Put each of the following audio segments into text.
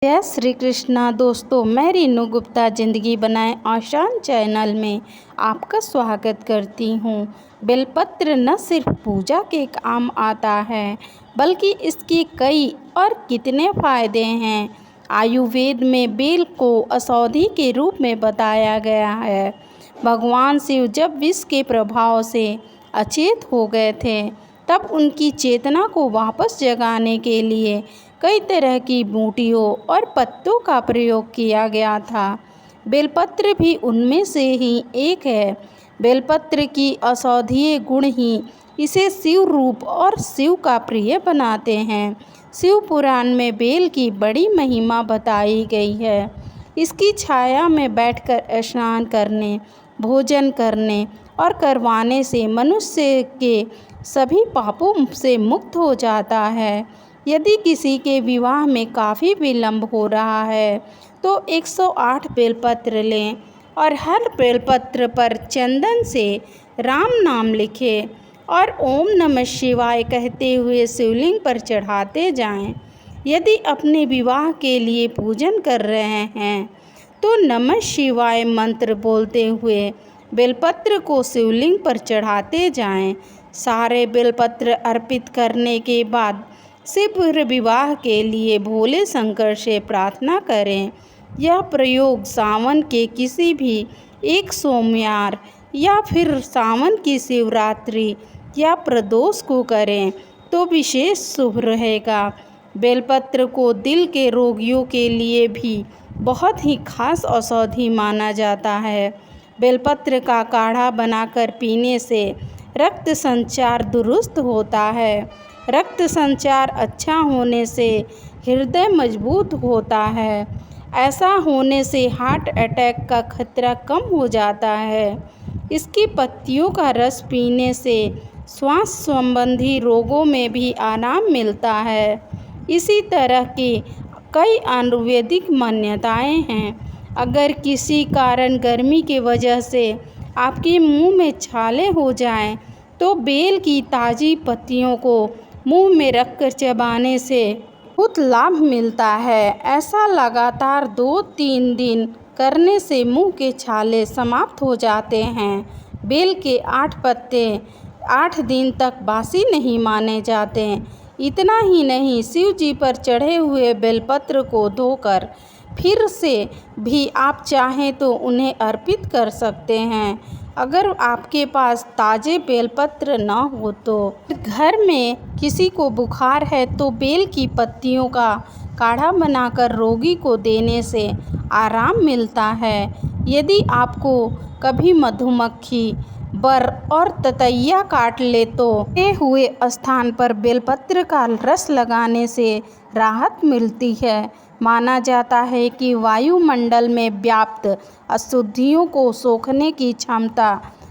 जय श्री कृष्णा दोस्तों, मैं रीनू गुप्ता ज़िंदगी बनाए आसान चैनल में आपका स्वागत करती हूँ। बेलपत्र न सिर्फ पूजा के काम आता है बल्कि इसके कई और कितने फायदे हैं। आयुर्वेद में बेल को औषधि के रूप में बताया गया है। भगवान शिव जब विष के प्रभाव से अचेत हो गए थे तब उनकी चेतना को वापस जगाने के लिए कई तरह की बूटियों और पत्तों का प्रयोग किया गया था। बेलपत्र भी उनमें से ही एक है। बेलपत्र की औषधीय गुण ही इसे शिव रूप और शिव का प्रिय बनाते हैं। शिव पुराण में बेल की बड़ी महिमा बताई गई है। इसकी छाया में बैठकर स्नान करने, भोजन करने और करवाने से मनुष्य के सभी पापों से मुक्त हो जाता है। यदि किसी के विवाह में काफ़ी विलंब हो रहा है तो 108 बेलपत्र लें और हर बेलपत्र पर चंदन से राम नाम लिखें और ओम नमः शिवाय कहते हुए शिवलिंग पर चढ़ाते जाएं। यदि अपने विवाह के लिए पूजन कर रहे हैं तो नमः शिवाय मंत्र बोलते हुए बेलपत्र को शिवलिंग पर चढ़ाते जाएं। सारे बेलपत्र अर्पित करने के बाद शीघ्र विवाह के लिए भोले शंकर से प्रार्थना करें। यह प्रयोग सावन के किसी भी एक सोमवार या फिर सावन की शिवरात्रि या प्रदोष को करें तो विशेष शुभ रहेगा। बेलपत्र को दिल के रोगियों के लिए भी बहुत ही खास औषधि माना जाता है। बेलपत्र का काढ़ा बनाकर पीने से रक्त संचार दुरुस्त होता है। रक्त संचार अच्छा होने से हृदय मजबूत होता है। ऐसा होने से हार्ट अटैक का खतरा कम हो जाता है। इसकी पत्तियों का रस पीने से श्वास संबंधी रोगों में भी आराम मिलता है। इसी तरह की कई आयुर्वेदिक मान्यताएं हैं। अगर किसी कारण गर्मी की वजह से आपके मुंह में छाले हो जाएं, तो बेल की ताज़ी पत्तियों को मुंह में रखकर चबाने से बहुत लाभ मिलता है। ऐसा लगातार 2-3 दिन करने से मुंह के छाले समाप्त हो जाते हैं। बेल के 8 पत्ते 8 दिन तक बासी नहीं माने जाते। इतना ही नहीं, शिव जी पर चढ़े हुए बेलपत्र को धोकर फिर से भी आप चाहें तो उन्हें अर्पित कर सकते हैं। अगर आपके पास ताज़े बेलपत्र न हो तो घर में किसी को बुखार है तो बेल की पत्तियों का काढ़ा बनाकर रोगी को देने से आराम मिलता है। यदि आपको कभी मधुमक्खी, बर और ततैया काट ले तो कटे हुए स्थान पर बेलपत्र का रस लगाने से राहत मिलती है। माना जाता है कि वायुमंडल में व्याप्त अशुद्धियों को सोखने की क्षमता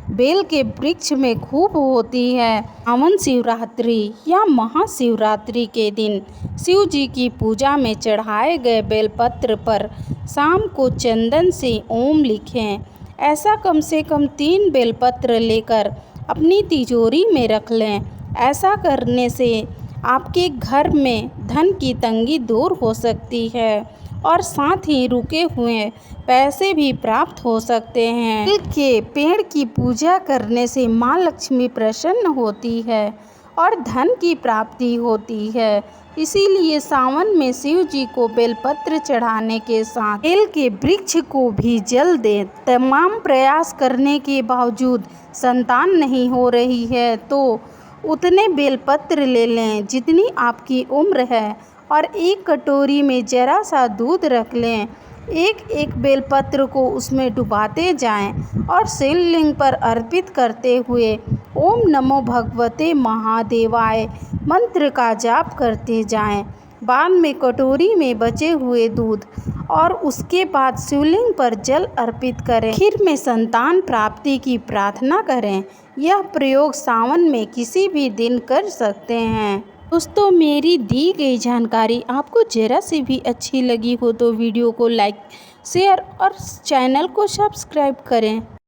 बेल के वृक्ष में खूब होती है। सावन शिवरात्रि या महाशिवरात्रि के दिन शिव जी की पूजा में चढ़ाए गए बेलपत्र पर शाम को चंदन से ओम लिखें। ऐसा कम से कम 3 बेलपत्र लेकर अपनी तिजोरी में रख लें। ऐसा करने से आपके घर में धन की तंगी दूर हो सकती है और साथ ही रुके हुए पैसे भी प्राप्त हो सकते हैं। बेल के पेड़ की पूजा करने से माँ लक्ष्मी प्रसन्न होती है और धन की प्राप्ति होती है। इसीलिए सावन में शिव जी को बेलपत्र चढ़ाने के साथ बेल के वृक्ष को भी जल दें। तमाम प्रयास करने के बावजूद संतान नहीं हो रही है तो उतने बेलपत्र ले लें जितनी आपकी उम्र है और एक कटोरी में जरा सा दूध रख लें। एक बेलपत्र को उसमें डुबाते जाएं और शिवलिंग पर अर्पित करते हुए ओम नमो भगवते महादेवाय मंत्र का जाप करते जाएं। बाद में कटोरी में बचे हुए दूध और उसके बाद शिवलिंग पर जल अर्पित करें। आखिर में संतान प्राप्ति की प्रार्थना करें। यह प्रयोग सावन में किसी भी दिन कर सकते हैं। दोस्तों, मेरी दी गई जानकारी आपको ज़रा सी भी अच्छी लगी हो तो वीडियो को लाइक, शेयर और चैनल को सब्सक्राइब करें।